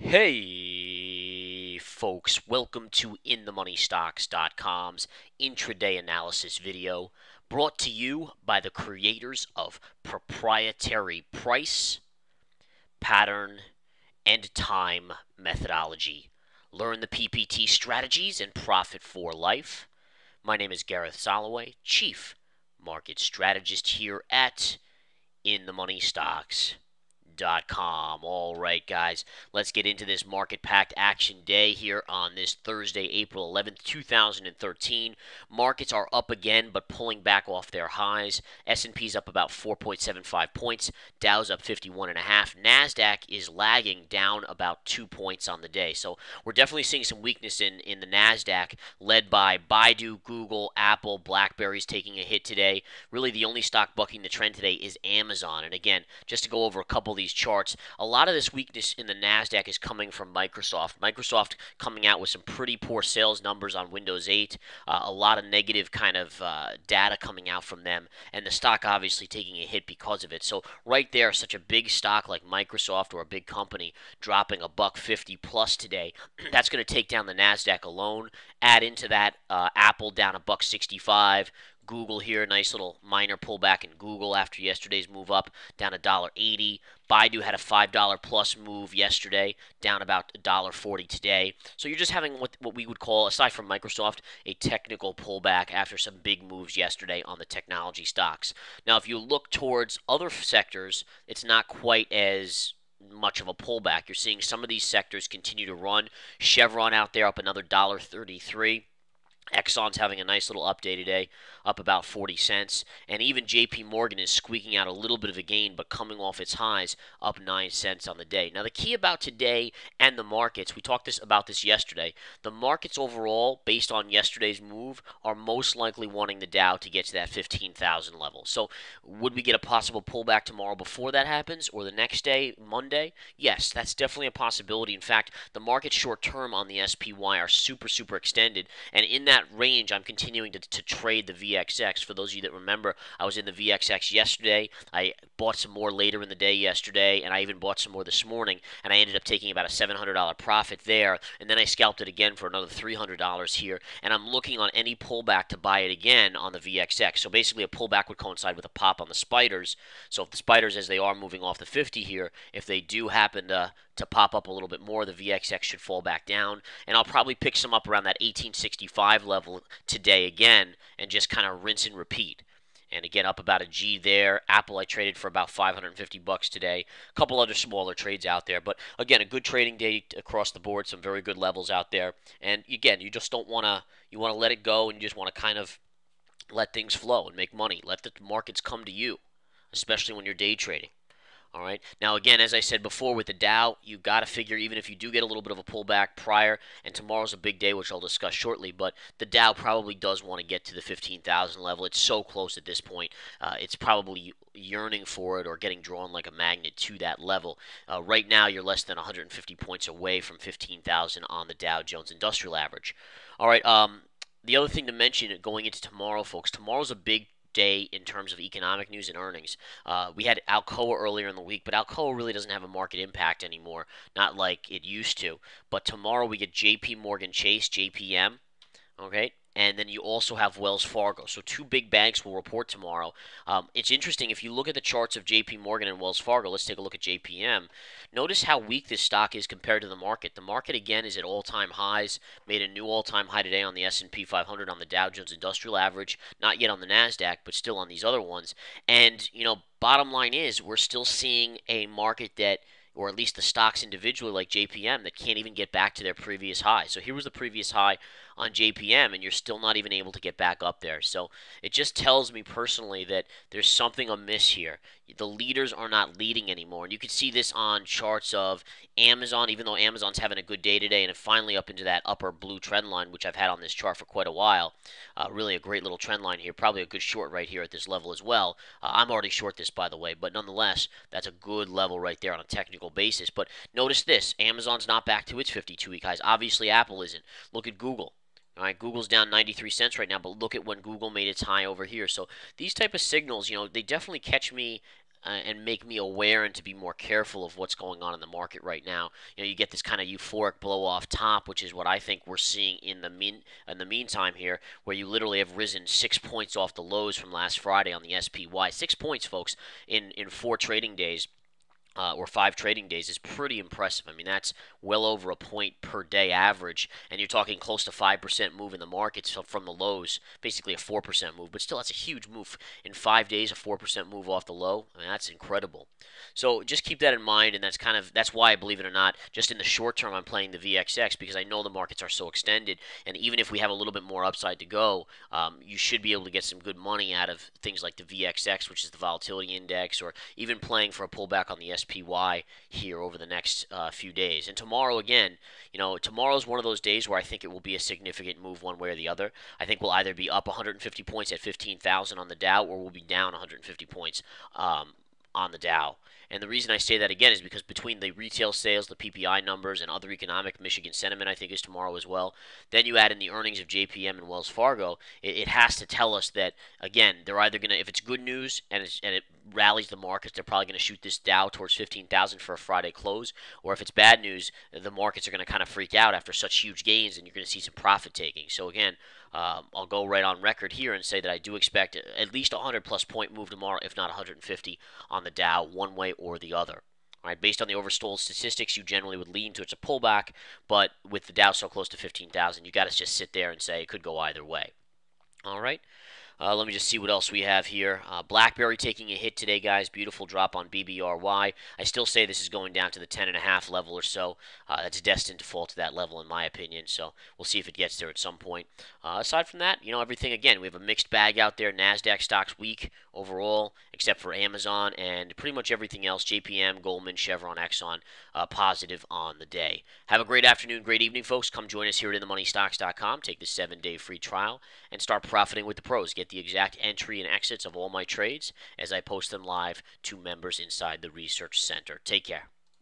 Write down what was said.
Hey folks, welcome to InTheMoneyStocks.com's intraday analysis video, brought to you by the creators of proprietary price, pattern, and time methodology. Learn the PPT strategies and profit for life. My name is Gareth Soloway, Chief Market Strategist here at InTheMoneyStocks.com. All right, guys, let's get into this market-packed action day here on this Thursday, April 11th, 2013. Markets are up again, but pulling back off their highs. S&P's up about 4.75 points. Dow's up 51.5. NASDAQ is lagging down about 2 points on the day. So we're definitely seeing some weakness in the NASDAQ, led by Baidu, Google, Apple, BlackBerry's taking a hit today. Really, the only stock bucking the trend today is Amazon. And again, just to go over a couple of these charts, a lot of this weakness in the NASDAQ is coming from Microsoft. Microsoft coming out with some pretty poor sales numbers on Windows 8, a lot of negative kind of data coming out from them, and the stock obviously taking a hit because of it. So right there, such a big stock like Microsoft or a big company dropping $1.50 plus today, that's going to take down the NASDAQ alone. Add into that Apple down $1.65. Google here, nice little minor pullback in Google after yesterday's move up, down $1.80. Baidu had a $5 plus move yesterday, down about $1.40 today. So you're just having what we would call, aside from Microsoft, a technical pullback after some big moves yesterday on the technology stocks. Now, if you look towards other sectors, it's not quite as much of a pullback. You're seeing some of these sectors continue to run. Chevron out there up another $1.33. Exxon's having a nice little update today, up about 40 cents. And even JP Morgan is squeaking out a little bit of a gain, but coming off its highs, up 9 cents on the day. Now, the key about today and the markets, we talked about this yesterday. The markets overall, based on yesterday's move, are most likely wanting the Dow to get to that 15,000 level. So, would we get a possible pullback tomorrow before that happens, or the next day, Monday? Yes, that's definitely a possibility. In fact, the market short term on the SPY are super, super extended. And in that range, I'm continuing to trade the VXX. For those of you that remember, I was in the VXX yesterday. I bought some more later in the day yesterday, and I even bought some more this morning, and I ended up taking about a $700 profit there, and then I scalped it again for another $300 here, and I'm looking on any pullback to buy it again on the VXX. So basically, a pullback would coincide with a pop on the spiders. So if the spiders, as they are moving off the 50 here, if they do happen to pop up a little bit more, the VXX should fall back down, and I'll probably pick some up around that 1865 level today again, and just kind of rinse and repeat. And again, up about a G there. Apple I traded for about $550 today. A couple other smaller trades out there, but again, a good trading day across the board. Some very good levels out there. And again, you just don't want to. You want to let it go, and you just want to kind of let things flow and make money. Let the markets come to you, especially when you're day trading. All right. Now, again, as I said before, with the Dow, you got to figure, even if you do get a little bit of a pullback prior, and tomorrow's a big day, which I'll discuss shortly, but the Dow probably does want to get to the 15,000 level. It's so close at this point. It's probably yearning for it or getting drawn like a magnet to that level. Right now, you're less than 150 points away from 15,000 on the Dow Jones Industrial Average. All right. The other thing to mention going into tomorrow, folks, tomorrow's a big day in terms of economic news and earnings. We had Alcoa earlier in the week, but Alcoa really doesn't have a market impact anymore, not like it used to. But tomorrow we get JP Morgan Chase, JPM, okay? And then you also have Wells Fargo. So two big banks will report tomorrow. It's interesting, if you look at the charts of JP Morgan and Wells Fargo, let's take a look at JPM. Notice how weak this stock is compared to the market. The market, again, is at all-time highs, made a new all-time high today on the S&P 500, on the Dow Jones Industrial Average, not yet on the NASDAQ, but still on these other ones. And, bottom line is we're still seeing a market that, or at least the stocks individually like JPM, that can't even get back to their previous high. So here was the previous high on JPM, and you're still not even able to get back up there. So it just tells me personally that there's something amiss here. The leaders are not leading anymore. And you can see this on charts of Amazon, even though Amazon's having a good day today, and finally up into that upper blue trend line, which I've had on this chart for quite a while. Really a great little trend line here. Probably a good short right here at this level as well. I'm already short this, by the way, but nonetheless, that's a good level right there on a technical basis. But notice this, Amazon's not back to its 52-week highs. Obviously, Apple isn't. Look at Google. All right, Google's down 93 cents right now, but look at when Google made its high over here. So these type of signals, they definitely catch me and make me aware and to be more careful of what's going on in the market right now. You get this kind of euphoric blow off top, which is what I think we're seeing in the meantime here, where you literally have risen 6 points off the lows from last Friday on the SPY. 6 points, folks, in 4 trading days or 5 trading days is pretty impressive. I mean, that's well over a point per day average, and you're talking close to 5% move in the markets from the lows, basically a 4% move, but still that's a huge move. In 5 days, a 4% move off the low. I mean, that's incredible. So just keep that in mind, and that's why, believe it or not, just in the short term, I'm playing the VXX because I know the markets are so extended, and even if we have a little bit more upside to go, you should be able to get some good money out of things like the VXX, which is the volatility index, or even playing for a pullback on the SPY here over the next few days. And tomorrow, again, tomorrow's one of those days where I think it will be a significant move one way or the other. I think we'll either be up 150 points at 15,000 on the Dow, or we'll be down 150 points on the Dow. And the reason I say that again is because between the retail sales, the PPI numbers, and other economic, Michigan sentiment, I think, is tomorrow as well. Then you add in the earnings of JPM and Wells Fargo. It has to tell us that, again, they're either going to, if it's good news and it rallies the markets, they're probably going to shoot this Dow towards 15,000 for a Friday close. Or if it's bad news, the markets are going to kind of freak out after such huge gains, and you're going to see some profit taking. So again, I'll go right on record here and say that I do expect at least a 100-plus point move tomorrow, if not 150 on the Dow, one way or the other. All right, based on the oversold statistics, you generally would lean towards a pullback, but with the Dow so close to 15,000, you got to just sit there and say it could go either way. All right. Let me just see what else we have here. BlackBerry taking a hit today, guys. Beautiful drop on BBRY. I still say this is going down to the 10.5 level or so. It's destined to fall to that level, in my opinion. So we'll see if it gets there at some point. Aside from that, everything, again, we have a mixed bag out there. NASDAQ stocks weak overall, except for Amazon, and pretty much everything else. JPM, Goldman, Chevron, Exxon, positive on the day. Have a great afternoon, great evening, folks. Come join us here at InTheMoneyStocks.com. Take the 7-day free trial and start profiting with the pros. Get the exact entry and exits of all my trades as I post them live to members inside the Research Center. Take care.